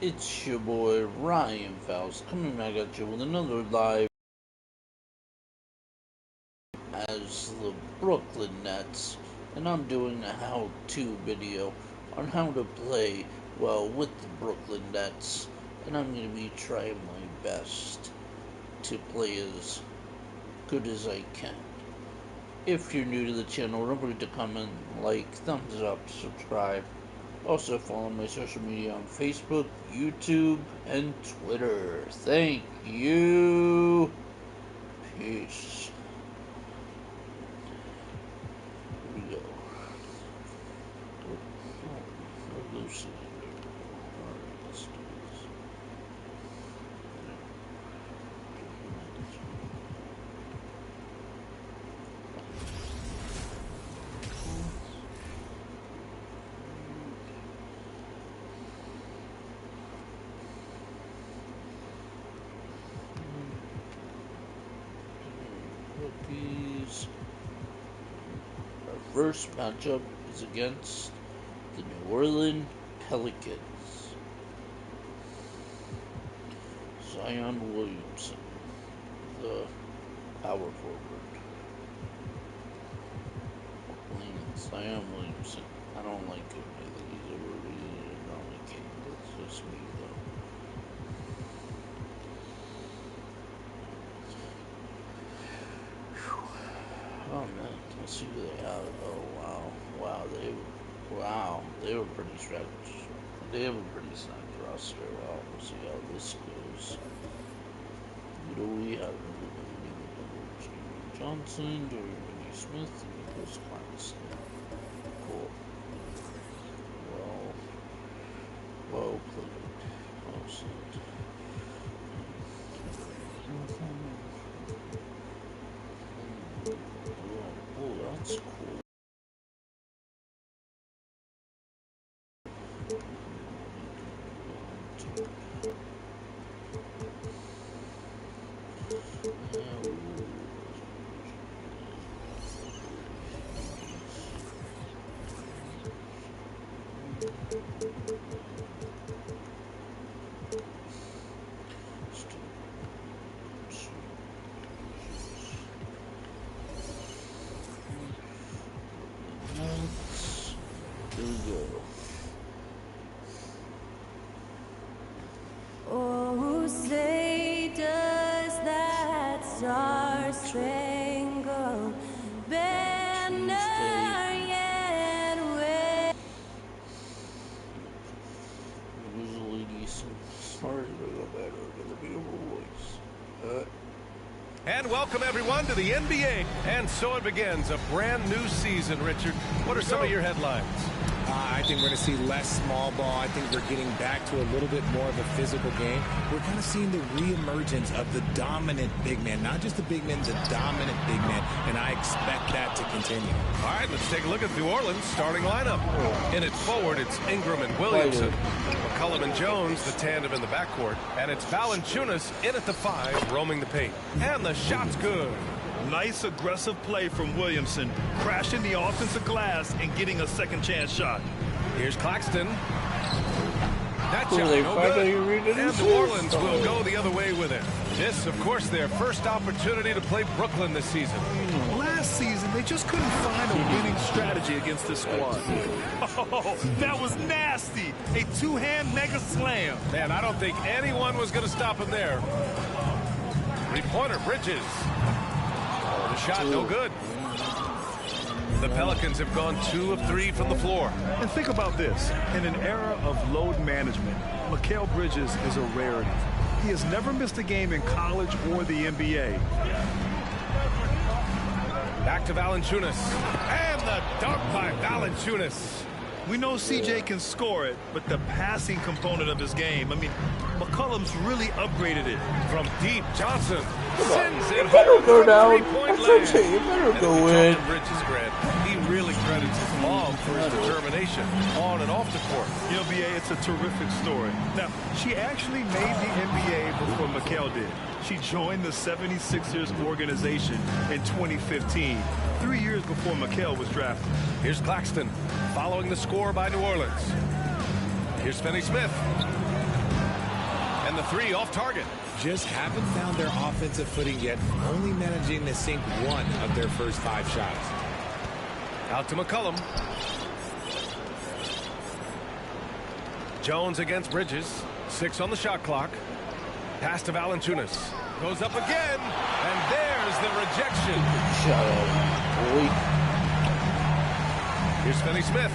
It's your boy Ryan Faust coming back at you with another live as the Brooklyn Nets, and I'm doing a how-to video on how to play well with the Brooklyn Nets, and I'm going to be trying my best to play as good as I can. If you're new to the channel, don't forget to comment, like, thumbs up, subscribe. Also follow my social media on Facebook, YouTube, and Twitter. Thank you. Peace. Here we go. Oh, Lucy. Alright, let's do this. Rookies. Our first matchup is against the New Orleans Pelicans. Zion Williamson, the power forward. Zion Williamson. I don't like him. I think he's overrated and not like him. That's just me, though. Oh man, let's see who they have. Oh wow, they were pretty stretched. They have a pretty stacked roster. Wow, we'll see how this goes. Who do we have? Johnson, Dorian Smith, and Nicholas Claxton. Cool. Well played. Well said. Oh, that's cool. Here we go. Oh, say does that star-spangled banner yet wave? There's a lady, some stars that go better. Gonna be a voice. And welcome everyone to the NBA. And so it begins, a brand new season, Richard. What are some of your headlines? I think we're going to see less small ball. I think we're getting back to a little bit more of a physical game. We're kind of seeing the reemergence of the dominant big man, not just the big man, the dominant big man, and I expect that to continue. All right, let's take a look at New Orleans' starting lineup. In its forward, it's Ingram and Williamson. McCollum and Jones, the tandem in the backcourt. And it's Valanciunas in at the 5, roaming the paint. And the shot's good. Nice aggressive play from Williamson, crashing the offensive glass and getting a second chance shot. Here's Claxton. That Cool, shot, they no finally good. read it. And New Orleans will go the other way with it. This, of course, their first opportunity to play Brooklyn this season. Last season, they just couldn't find a winning strategy against this squad. Oh, that was nasty. A two-hand mega slam. Man, I don't think anyone was going to stop him there. Three-pointer, Bridges. The shot, no good. The Pelicans have gone 2 of 3 from the floor. And think about this. In an era of load management, Mikal Bridges is a rarity. He has never missed a game in college or the NBA. Back to Valanciunas. And the dunk by Valanciunas. We know CJ can score it, but the passing component of his game, I mean, McCollum's really upgraded it. From deep, Johnson sends it better home go from down. three-point That's land. okay. You better And go if we in. talk Bridges, Grant, he really credits his mom for his determination on and off the court. You know, BA, it's a terrific story. Now, she actually made the NBA before Mikal did. She joined the 76ers organization in 2015, 3 years before Mikal was drafted. Here's Claxton following the score by New Orleans. Here's Finney Smith. And the three off target. Just haven't found their offensive footing yet, only managing to sink one of their first 5 shots. Out to McCollum. Jones against Bridges. 6 on the shot clock. Pass to Valanciunas. Goes up again. And there's the rejection. Shut up, boy. Here's Finney-Smith.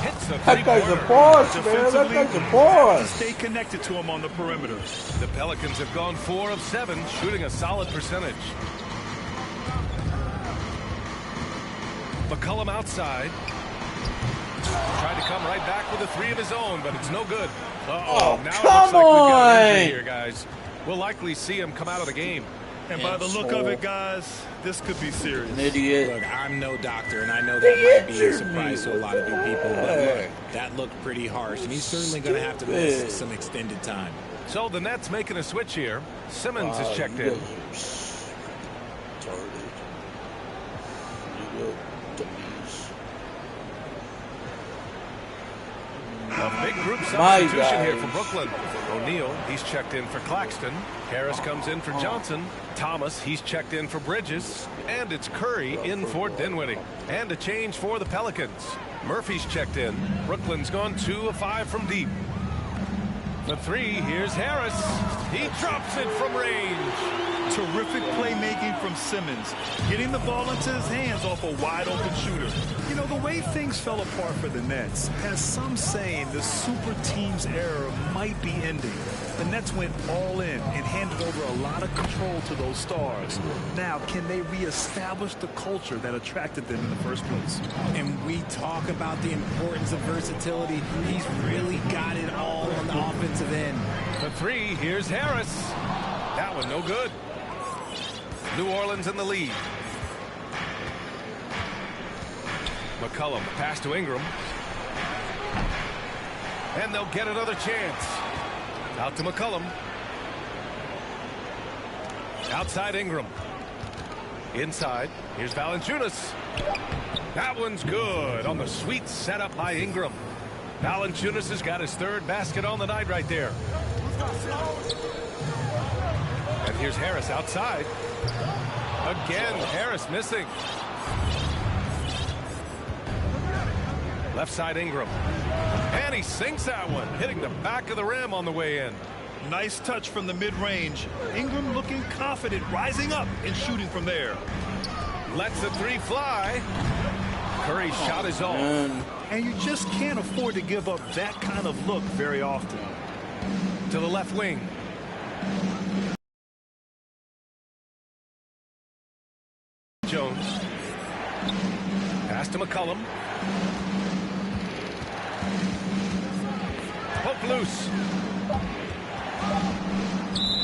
Hits the That guy's a boss, man. That guy's a To boss. stay connected to him on the perimeter. The Pelicans have gone 4 of 7, shooting a solid percentage. McCollum outside. Tried to come right back with a 3 of his own, but it's no good. Oh, now come it looks like we've got an injury on. here, guys. We'll likely see him come out of the game. And by the look of it, guys, this could be serious. An idiot. Look, I'm no doctor, and I know that might be a surprise to a lot of you people, but look, that looked pretty harsh, and he's certainly going to have to miss some extended time. So the Nets making a switch here. Simmons is checked in. Retarded. You dummies. A big group My substitution here guys. for Brooklyn. O'Neal, he's checked in for Claxton. Harris comes in for Johnson. Thomas, he's checked in for Bridges. And it's Curry in for Dinwiddie. And a change for the Pelicans. Murphy's checked in. Brooklyn's gone 2 of 5 from deep. The 3, here's Harris. He drops it from range. Terrific playmaking from Simmons, getting the ball into his hands off a wide-open shooter. You know, the way things fell apart for the Nets has some saying the super team's era might be ending. The Nets went all in and handed over a lot of control to those stars. Now, can they reestablish the culture that attracted them in the first place? And we talk about the importance of versatility. He's really got it all on the offensive end. The 3, here's Harris. That one no good. New Orleans in the lead. McCollum, pass to Ingram. And they'll get another chance. Out to McCollum. Outside Ingram. Inside. Here's Valanciunas. That one's good on the sweet setup by Ingram. Valanciunas has got his 3rd basket on the night right there. And here's Harris outside. Again, Harris missing. Left side Ingram. And he sinks that one, hitting the back of the rim on the way in. Nice touch from the mid-range. Ingram looking confident, rising up and shooting from there. Lets the 3 fly. Curry's shot is off. And you just can't afford to give up that kind of look very often. To the left wing. Jones. Pass to McCollum. Poke loose.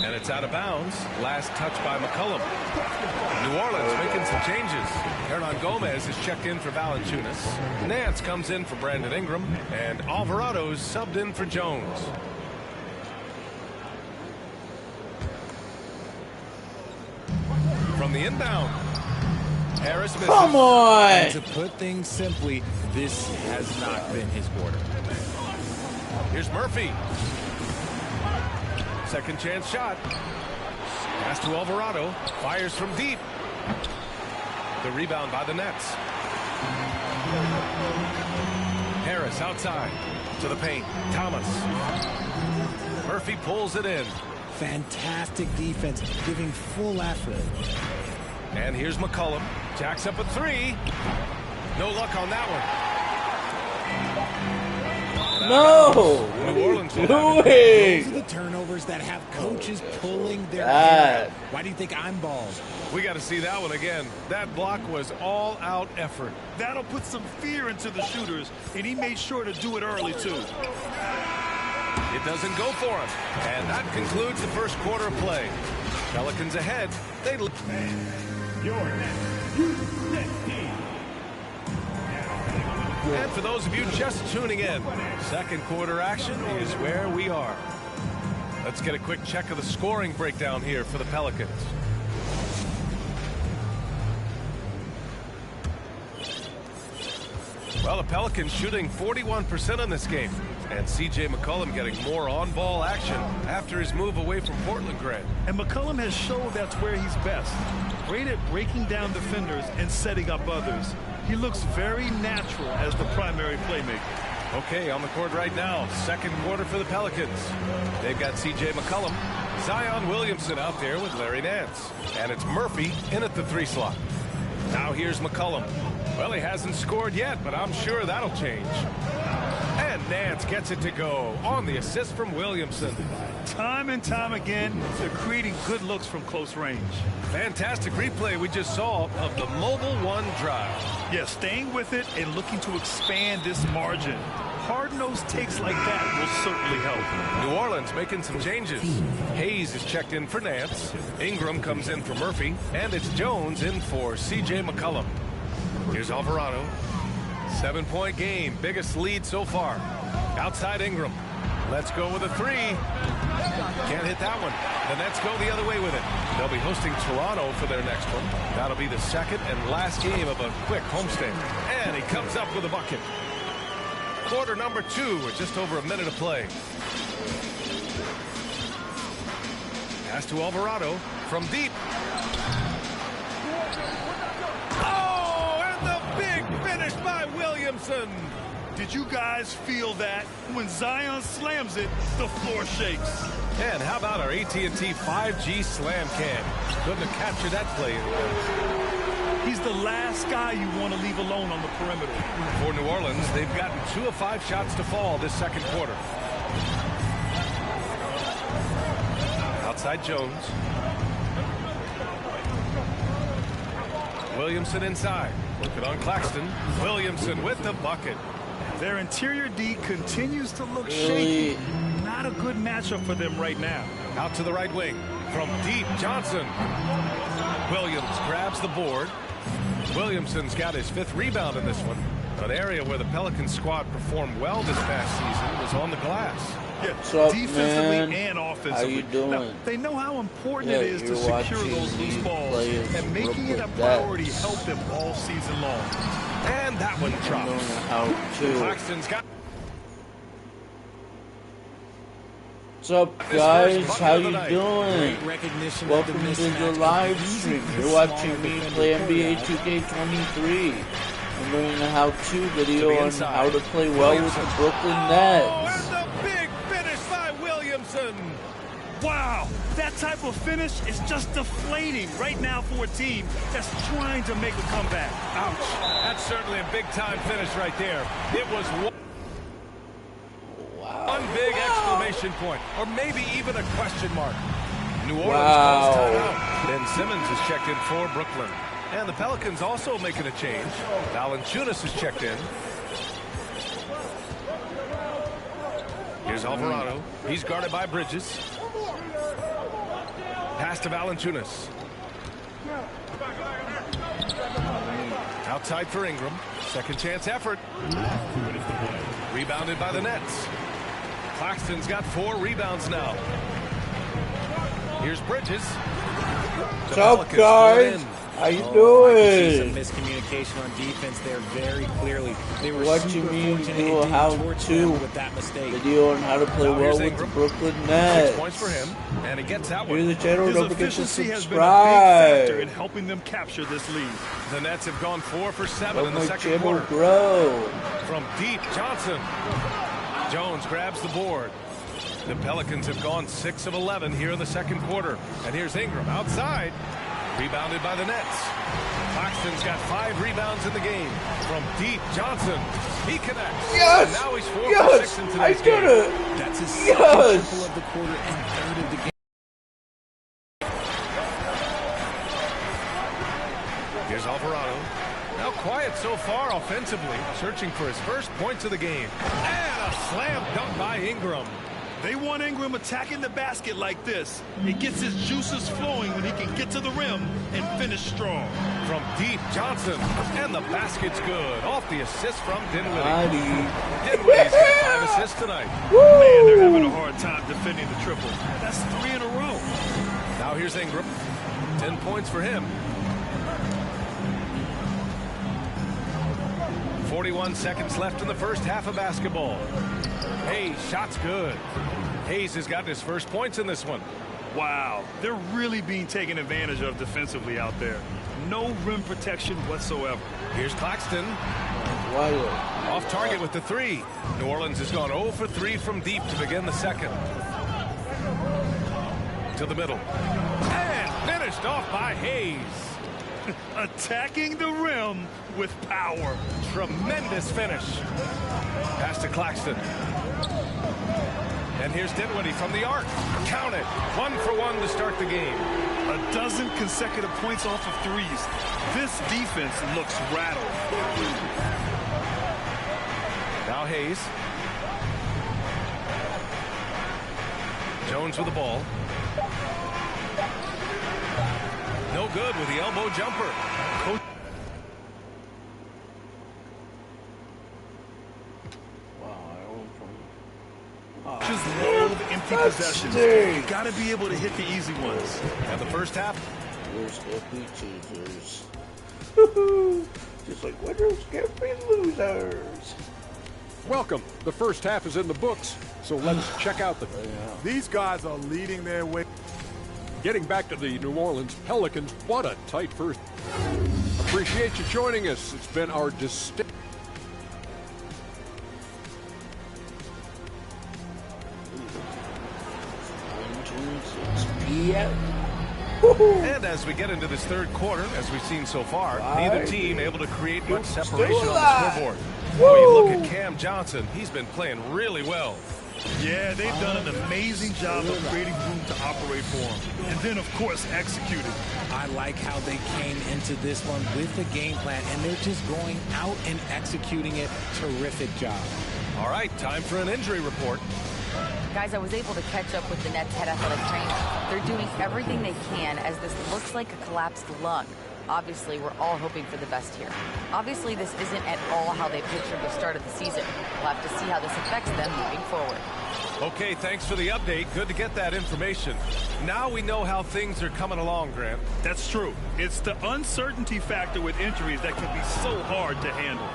And it's out of bounds. Last touch by McCollum. New Orleans making some changes. Hernan Gomez is checked in for Valanciunas. Nance comes in for Brandon Ingram. And Alvarado's subbed in for Jones. From the inbound. Harris misses. Come on! And to put things simply, this has not been his quarter. Here's Murphy. Second chance shot. Pass to Alvarado. Fires from deep. The rebound by the Nets. Harris outside. To the paint. Thomas. Murphy pulls it in. Fantastic defense, giving full effort. And here's McCollum. Jacks up a 3. No luck on that one. No! New Orleans will have it. Those Doing? are the turnovers that have coaches pulling their hair out. Why do you think I'm bald? We got to see that one again. That block was all-out effort. That'll put some fear into the shooters, and he made sure to do it early, too. It doesn't go for him. And that concludes the first quarter of play. Pelicans ahead. They And for those of you just tuning in, second quarter action is where we are. Let's get a quick check of the scoring breakdown here for the Pelicans. Well, the Pelicans shooting 41% in this game. And C.J. McCollum getting more on-ball action after his move away from Portland, Grant. And McCollum has showed that's where he's best. Great at breaking down defenders and setting up others. He looks very natural as the primary playmaker. Okay, on the court right now, second quarter for the Pelicans. They've got C.J. McCollum, Zion Williamson out there with Larry Nance. And it's Murphy in at the 3 slot. Now here's McCollum. Well, he hasn't scored yet, but I'm sure that'll change. And Nance gets it to go on the assist from Williamson. Time and time again, they're creating good looks from close range. Fantastic replay we just saw of the Mobile One drive. Yeah, staying with it and looking to expand this margin. Hard-nosed takes like that will certainly help. New Orleans making some changes. Hayes is checked in for Nance. Ingram comes in for Murphy. And it's Jones in for C.J. McCollum. Here's Alvarado. 7-point game. Biggest lead so far. Outside Ingram. Let's go with a 3. Can't hit that one. The Nets go the other way with it. They'll be hosting Toronto for their next one. That'll be the second and last game of a quick homestand. And he comes up with a bucket. Quarter number 2 with just over a minute of play. Pass to Alvarado from deep. Oh, and the big finish by Williamson. Did you guys feel that? When Zion slams it, the floor shakes. And how about our AT&T 5G Slam Cam? Couldn't have captured that play. He's the last guy you want to leave alone on the perimeter. For New Orleans, they've gotten 2 of 5 shots to fall this second quarter. Outside Jones. Williamson inside. Working on Claxton. Williamson with the bucket. Their interior D continues to look shaky. Not a good matchup for them right now. Out to the right wing. From deep, Johnson. Williams grabs the board. Williamson's got his 5th rebound in this one. An area where the Pelicans squad performed well this past season was on the glass. Yeah, What's up, defensively man? and offensively. How you doing? Now, they know how important Yeah, it is to you're secure watching those loose these balls, players and making it a Brooklyn priority Nets. helped them all season long. And that one drops. Knowing how to. Claxton's got. What's up, guys? How you doing? Great recognition of Welcome the to the mismatch. live stream. Using You're the watching smaller me defender play to NBA carry out. 2K23. I'm doing a how-to video To the on inside. how to play well with the Brooklyn Nets. And the big finish by Williamson. Wow, that type of finish is just deflating right now for a team that's trying to make a comeback. Ouch. That's certainly a big-time finish right there. It was one big exclamation point, or maybe even a question mark. New Orleans calls timeout. Ben Simmons is checked in for Brooklyn. And the Pelicans also making a change. Valanciunas is checked in. Here's Alvarado. He's guarded by Bridges. Pass to Valanciunas. Outside for Ingram. Second chance effort. Rebounded by the Nets. Claxton's got 4 rebounds now. Here's Bridges. What's up, guys? How you doing? Some miscommunication on defense there very clearly. They were Watching super me fortunate do a it didn't torch how-to them with that mistake. video on how to play Now well here's with the Ingram. Brooklyn 6 Nets. points for him, and he gets that Here's one. the channel. His Don't forget to efficiency has been a big factor in subscribe. helping them capture this lead. The Nets have gone 4 for 7 Help in the my second channel quarter. grow. From deep, Johnson. Jones grabs the board. The Pelicans have gone 6 of 11 here in the second quarter. And here's Ingram outside. Rebounded by the Nets. Claxton's got 5 rebounds in the game. From deep, Johnson. He connects. Yes! And now he's 4 for Yes! 6 in I today's did game. it! That's his Yes! second triple of the quarter and 3rd of the game. Here's Alvarado. Now quiet so far offensively. Searching for his first points of the game. And a slam dunk by Ingram. They want Ingram attacking the basket like this. It gets his juices flowing when he can get to the rim and finish strong. From deep, Johnson. And the basket's good. Off the assist from Dinwiddie. Buddy. Dinwiddie's got 5 assists tonight. Man, they're having a hard time defending the triple. That's 3 in a row. Now here's Ingram. 10 points for him. 41 seconds left in the first half of basketball. Hayes, shot's good. Hayes has gotten his first points in this one. Wow, they're really being taken advantage of defensively out there. No rim protection whatsoever. Here's Claxton. Wilder. Off target with the three. New Orleans has gone 0 for 3 from deep to begin the second. To the middle. And finished off by Hayes. Attacking the rim with power. Tremendous finish. Pass to Claxton. And here's Dinwiddie from the arc. Count it. 1 for 1 to start the game. A dozen consecutive points off of threes. This defense looks rattled. Now Hayes. Jones with the ball. No good with the elbow jumper. Just love empty possessions. You got to be able to hit the easy ones. And the first half. There's happy choosers. Woohoo! Just like winners can't be losers. Welcome. The first half is in the books, so let's check out the... These guys are leading their way. Getting back to the New Orleans Pelicans, what a tight first. Appreciate you joining us. It's been our distinct... And as we get into this third quarter, as we've seen so far, neither team able to create much separation on the scoreboard. Boy, you look at Cam Johnson, he's been playing really well. Yeah, they've done an amazing job of creating room to operate for him. And then, of course, executing. I like how they came into this one with the game plan, and they're just going out and executing it. Terrific job. All right, time for an injury report. Guys, I was able to catch up with the Nets head athletic trainer. They're doing everything they can as this looks like a collapsed lung. Obviously, we're all hoping for the best here. Obviously, this isn't at all how they pictured the start of the season. We'll have to see how this affects them moving forward. Okay, thanks for the update. Good to get that information. Now we know how things are coming along, Grant. That's true. It's the uncertainty factor with injuries that can be so hard to handle.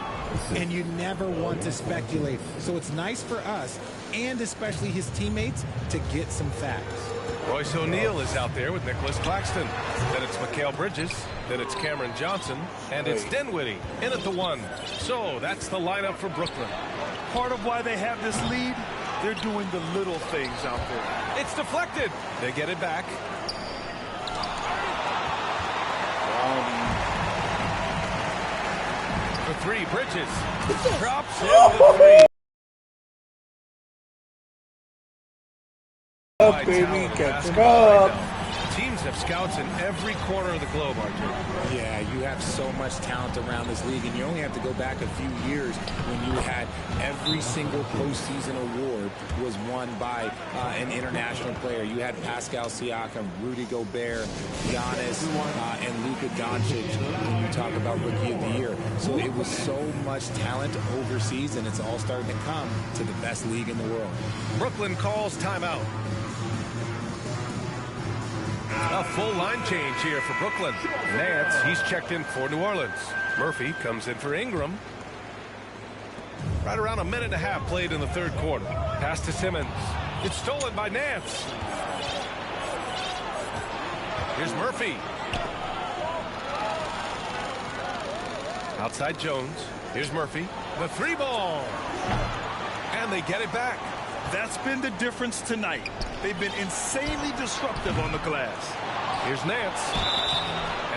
And you never want to speculate. So it's nice for us, and especially his teammates, to get some facts. Royce O'Neal is out there with Nicholas Claxton. Then it's Mikal Bridges. Then it's Cameron Johnson. And it's Dinwiddie in at the 1. So that's the lineup for Brooklyn. Part of why they have this lead, they're doing the little things out there. It's deflected. They get it back. For 3, Bridges. Drops in the 3. Up, baby, catch it up. Teams have scouts in every corner of the globe, RJ. Yeah, you have so much talent around this league, and you only have to go back a few years when you had every single postseason award was won by an international player. You had Pascal Siakam, Rudy Gobert, Giannis, and Luka Doncic when you talk about Rookie of the Year. So it was so much talent overseas, and it's all starting to come to the best league in the world. Brooklyn calls timeout. A full line change here for Brooklyn. Nance, he's checked in for New Orleans. Murphy comes in for Ingram. Right around a minute and a half played in the third quarter. Pass to Simmons. It's stolen by Nance. Here's Murphy. Outside Jones. Here's Murphy. The 3-ball. And they get it back. That's been the difference tonight. They've been insanely disruptive on the glass. Here's Nance.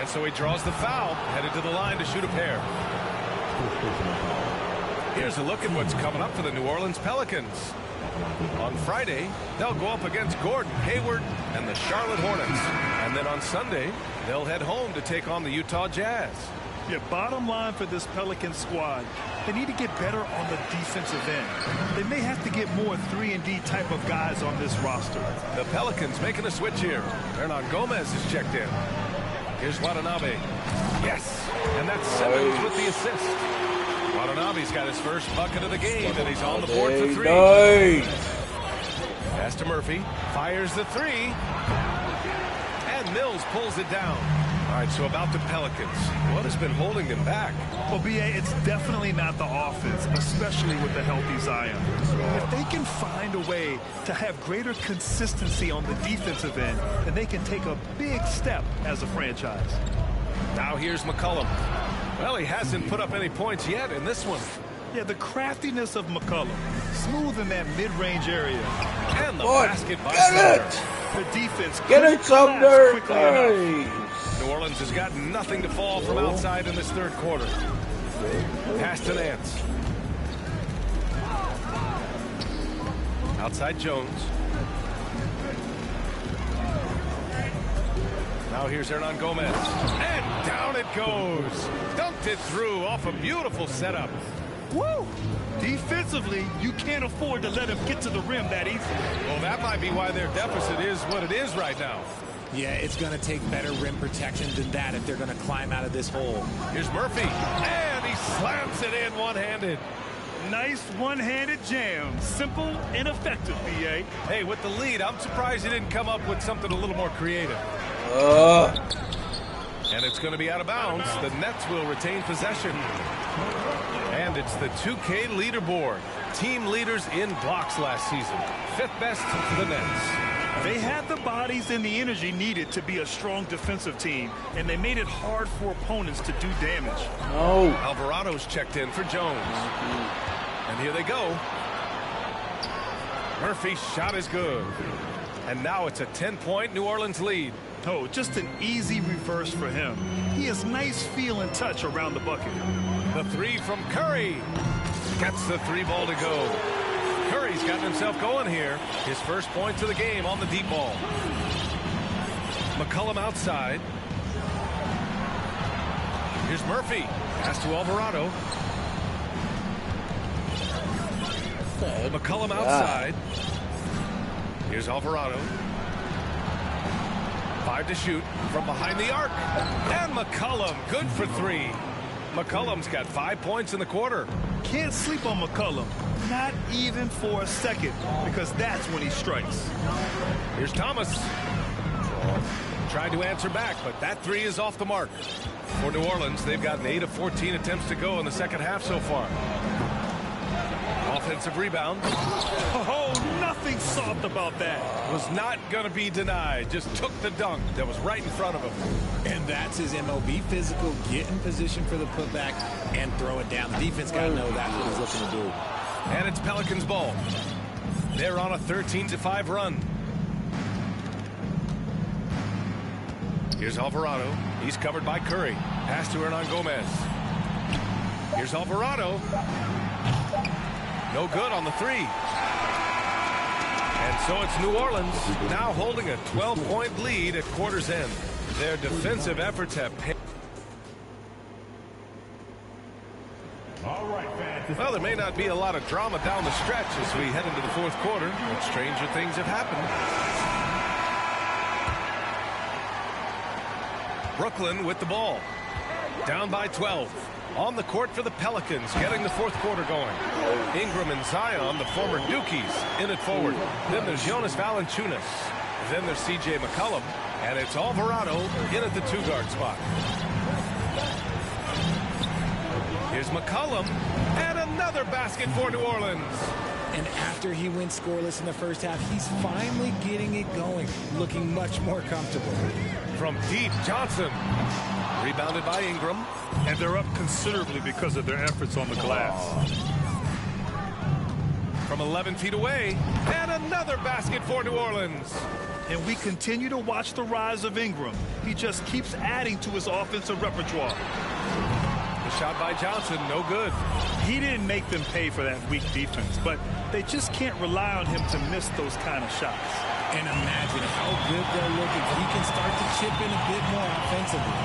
And so he draws the foul, headed to the line to shoot a pair. Here's a look at what's coming up for the New Orleans Pelicans. On Friday, they'll go up against Gordon Hayward and the Charlotte Hornets. And then on Sunday, they'll head home to take on the Utah Jazz. Yeah, bottom line for this Pelican squad, they need to get better on the defensive end. They may have to get more 3-and-D type of guys on this roster. The Pelicans making a switch here. Hernan Gomez is checked in. Here's Watanabe. Yes, and that's Simmons with the assist. Watanabe's got his first bucket of the game, and he's on the board for 3. Pass to Murphy. Fires the 3. And Mills pulls it down. All right, so about the Pelicans, what has been holding them back? Well, B.A., it's definitely not the offense, especially with the healthy Zion. If they can find a way to have greater consistency on the defensive end, then they can take a big step as a franchise. Now here's McCollum. Well, he hasn't put up any points yet in this one. Yeah, the craftiness of McCollum, smooth in that mid-range area. And the Boy, basket by get Sumner. The defense Get it, Sumner! quickly enough. Nice. New Orleans has got nothing to fall from outside in this third quarter. Pass to Nance. Outside Jones. Now here's Hernan Gomez. And down it goes. Dunked it through off a beautiful setup. Woo! Defensively, you can't afford to let him get to the rim that easy. Well, that might be why their deficit is what it is right now. Yeah, it's going to take better rim protection than that if they're going to climb out of this hole. Here's Murphy. And he slams it in one-handed. Nice one-handed jam. Simple and effective, B.A. Hey, with the lead, I'm surprised he didn't come up with something a little more creative. And it's going to be out of bounds. The Nets will retain possession. And it's the 2K leaderboard. Team leaders in blocks last season. 5th best for the Nets. They had the bodies and the energy needed to be a strong defensive team, and they made it hard for opponents to do damage. No. Alvarado's checked in for Jones. And here they go. Murphy's shot is good. And now it's a 10-point New Orleans lead. Oh, just an easy reverse for him. He has nice feel and touch around the bucket. The three from Curry. Gets the three ball to go. Curry's gotten himself going here. His first points of the game on the deep ball. McCollum outside. Here's Murphy. Pass to Alvarado. McCollum outside. Here's Alvarado. 5 to shoot from behind the arc. And McCollum, good for 3. McCollum's got 5 points in the quarter. Can't sleep on McCollum. Not even for a second, because that's when he strikes. Here's Thomas. Tried to answer back, but that 3 is off the mark. For New Orleans, they've gotten 8 of 14 attempts to go in the second half so far. Offensive rebound. Oh, nothing soft about that. Was not going to be denied. Just took the dunk that was right in front of him. And that's his MO. Be physical, get in position for the putback, and throw it down. The defense got to know that's what he's looking to do. And it's Pelicans ball. They're on a 13-5 run. Here's Alvarado. He's covered by Curry. Pass to Hernan Gomez. Here's Alvarado. No good on the 3. And so it's New Orleans now holding a 12-point lead at quarter's end. Their defensive efforts have paid. Well, there may not be a lot of drama down the stretch as we head into the fourth quarter, but stranger things have happened. Brooklyn with the ball. Down by 12. On the court for the Pelicans, getting the fourth quarter going. Ingram and Zion, the former Dukies, in it forward. Then there's Jonas Valanciunas. Then there's C.J. McCollum. And it's Alvarado in at the 2-guard spot. Here's McCollum. And another basket for New Orleans. And after he went scoreless in the first half, he's finally getting it going, looking much more comfortable. From deep, Johnson. Rebounded by Ingram. And they're up considerably because of their efforts on the glass. From 11 feet away. And another basket for New Orleans. And we continue to watch the rise of Ingram. He just keeps adding to his offensive repertoire. The shot by Johnson, no good. He didn't make them pay for that weak defense, but they just can't rely on him to miss those kind of shots. And imagine how good they're looking. He can start to chip in a bit more offensively.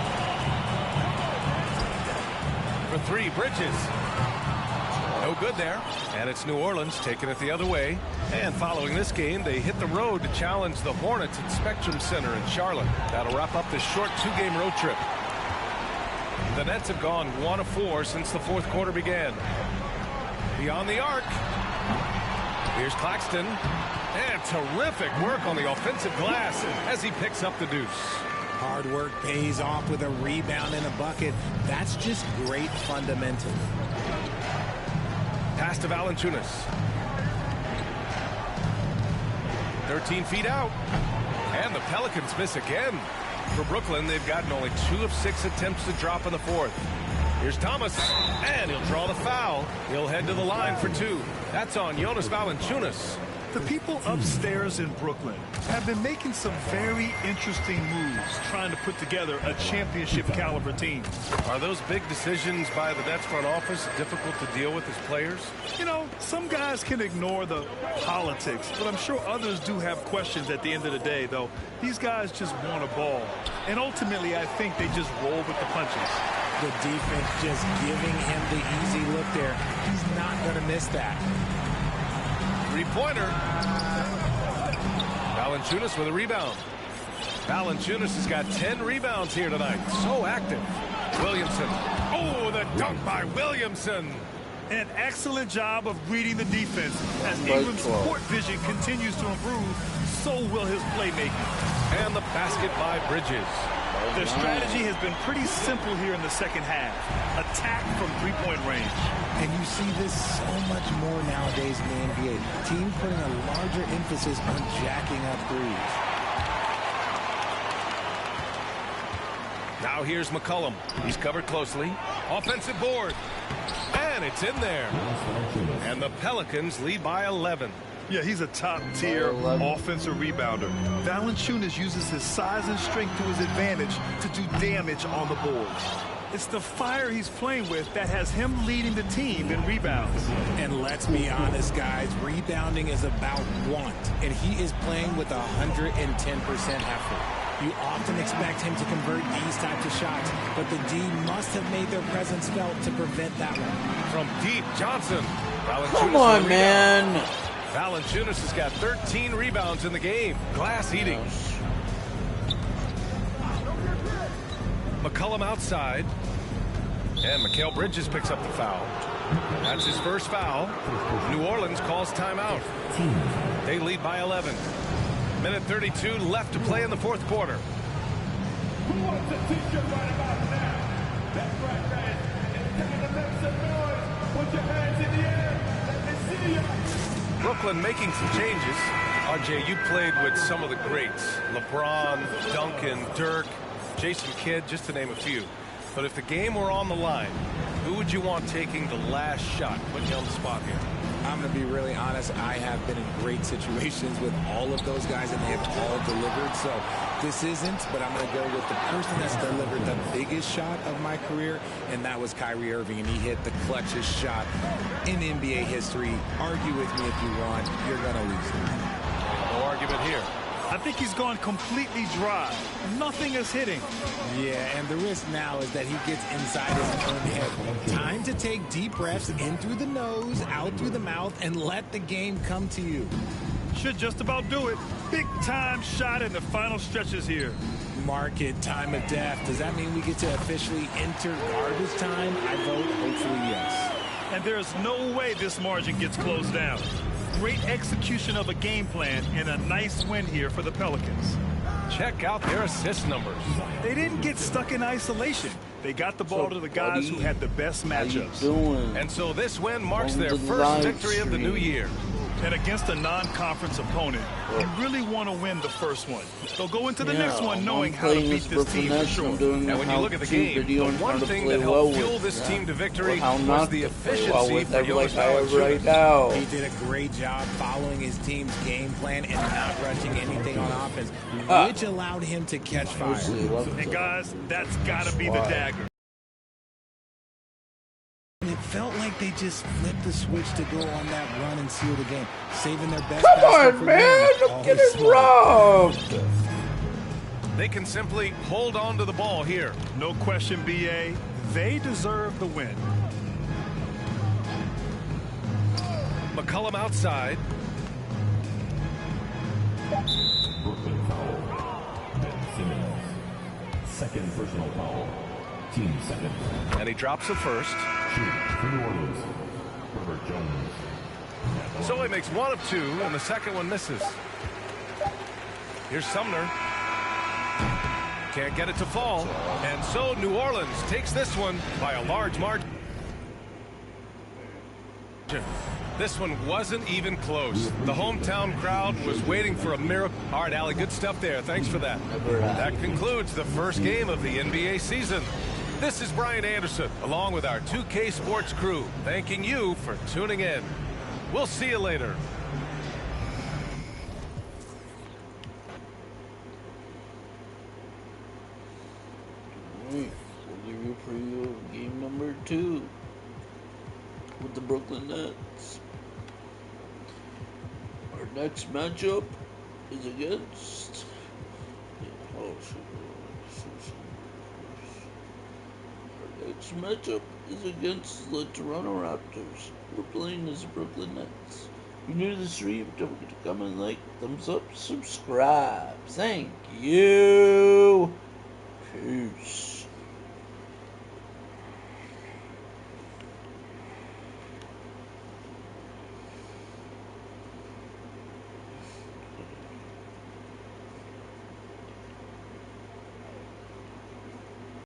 For 3, Bridges. No good there. And it's New Orleans taking it the other way. And following this game, they hit the road to challenge the Hornets at Spectrum Center in Charlotte. That'll wrap up this short 2-game road trip. The Nets have gone 1 of 4 since the fourth quarter began. Beyond the arc. Here's Claxton. And terrific work on the offensive glass as he picks up the deuce. Hard work pays off with a rebound and a bucket. That's just great fundamentals. Pass to Valanciunas. 13 feet out. And the Pelicans miss again. For Brooklyn, they've gotten only 2 of 6 attempts to drop in the fourth. Here's Thomas, and he'll draw the foul. He'll head to the line for 2. That's on Jonas Valanciunas. The people upstairs in Brooklyn have been making some very interesting moves trying to put together a championship caliber team. Are those big decisions by the Nets front office difficult to deal with as players? You know, some guys can ignore the politics, but I'm sure others do have questions at the end of the day, though. These guys just want a ball. And ultimately, I think they just roll with the punches. The defense just giving him the easy look there. He's not going to miss that. Three-pointer. Valanciunas with a rebound. Valanciunas has got 10 rebounds here tonight. So active. Williamson. Oh, the dunk by Williamson. An excellent job of reading the defense. As Ingram's court vision continues to improve, so will his playmaking. And the basket by Bridges. Their strategy has been pretty simple here in the second half. Attack from three-point range. And you see this so much more nowadays in the NBA. Teams putting a larger emphasis on jacking up threes. Now here's McCollum. He's covered closely. Offensive board. And it's in there. And the Pelicans lead by 11. Yeah, he's a top-tier offensive rebounder. Valanciunas uses his size and strength to his advantage to do damage on the boards. It's the fire he's playing with that has him leading the team in rebounds. And let's be honest, guys, rebounding is about want, and he is playing with 110% effort. You often expect him to convert these types of shots, but the D must have made their presence felt to prevent that one. From deep, Johnson. Come on, man. Valanciunas has got 13 rebounds in the game. Glass eating. McCollum outside. And Mikal Bridges picks up the foul. That's his first foul. New Orleans calls timeout. They lead by 11. Minute 32 left to play in the fourth quarter. Brooklyn making some changes. RJ, you played with some of the greats. LeBron, Duncan, Dirk, Jason Kidd, just to name a few. But if the game were on the line, who would you want taking the last shot? Putting you on the spot here. I'm going to be really honest. I have been in great situations with all of those guys, and they have all delivered. So this isn't, but I'm going to go with the person that's delivered the biggest shot of my career, and that was Kyrie Irving, and he hit the clutchest shot in NBA history. Argue with me if you want. You're going to lose it. No argument here. I think he's gone completely dry. Nothing is hitting. Yeah, and the risk now is that he gets inside his own head. Time to take deep breaths in through the nose, out through the mouth, and let the game come to you. Should just about do it. Big time shot in the final stretches here. Mark it, time of death. Does that mean we get to officially enter garbage time? I vote hopefully yes. And there's no way this margin gets closed down. Great execution of a game plan and a nice win here for the Pelicans. Check out their assist numbers. They didn't get stuck in isolation. They got the ball to the guys who had the best matchups. And so this win marks their first victory of the new year. And against a non-conference opponent, you really want to win the first one. They'll go into the next one knowing how to beat this team for sure. And when you look at the game, the one thing that helped fuel this team to victory was the efficiency for Jonas Valanciunas. He did a great job following his team's game plan and not rushing anything on offense, which allowed him to catch fire. And guys, that's got to be the dagger. It felt like they just flipped the switch to go on that run and seal the game, saving their best. Come on, man! I'm getting robbed! They can simply hold on to the ball here. No question, BA. They deserve the win. McCollum outside. Brooklyn foul. Ben Simmons. Second personal foul. Team second. And he drops the first. For New Orleans, Herbert Jones. So he makes one of two, and the second one misses. Here's Sumner. can't get it to fall. And so New Orleans takes this one by a large margin. This one wasn't even close. The hometown crowd was waiting for a miracle. All right, Allie, good stuff there. Thanks for that. That concludes the first game of the NBA season. This is Brian Anderson, along with our 2K Sports crew, thanking you for tuning in. We'll see you later. Alright, we'll give you a preview of game number 2 with the Brooklyn Nets. Our next matchup is against... Our next matchup is against the Toronto Raptors. We're playing as the Brooklyn Nets. If you're new to the stream, don't forget to comment, like, thumbs up, subscribe. Thank you. Peace.